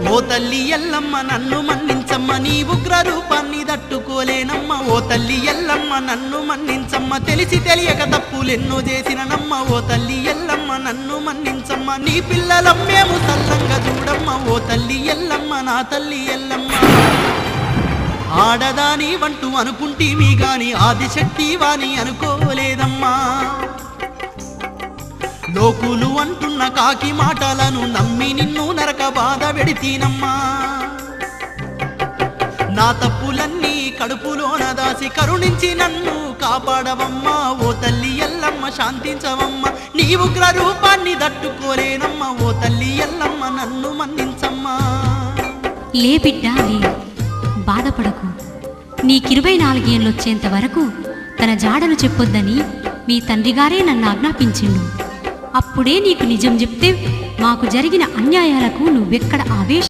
ఓ తల్లి ఎల్లమ్మ నన్ను మన్నించమ్మ, నీ ఉగ్ర రూపాన్ని తట్టుకోలేనమ్మ. ఓ తల్లి ఎల్లమ్మ నన్ను మన్నించమ్మ, తెలిసి తెలియక తప్పులెన్నో చేసిననమ్మ. ఓ తల్లి ఎల్లమ్మ నన్ను మన్నించమ్మ, నీ పిల్లలం మేము సల్లంగా చూడమ్మ. ఓ తల్లి ఎల్లమ్మ నా తల్లి ఎల్లమ్మ. ఆడదాని వంటూ అనుకుంటీవి గాని ఆదిశక్తి వాని అనుకోలేదమ్మా. లోకులు అంటున్న కాకి మాటలను నమ్మి నిన్ను నరక బాధ పెడితీనమ్మా. నా తప్పులన్నీ కడుపులోన దాసి కరుణించి నన్ను కాపాడవమ్మా. ఓ తల్లి ఎల్లమ్మ శాంతించవమ్మ, నీ ఉగ్ర రూపాన్ని తట్టుకోలేనమ్మా. ఓ తల్లి ఎల్లమ్మ నన్ను మన్నించమ్మా. లే బిడ్డా లే, బాధపడకు. నీకు24 ఏళ్ళొచ్చేంత వరకు తన జాడను చెప్పొద్దని మీ తండ్రిగారే నన్ను ఆజ్ఞాపించిండు. అప్పుడే నీకు నిజం చెప్తే మాకు జరిగిన అన్యాయాలకు నువ్వెక్కడ ఆవేశ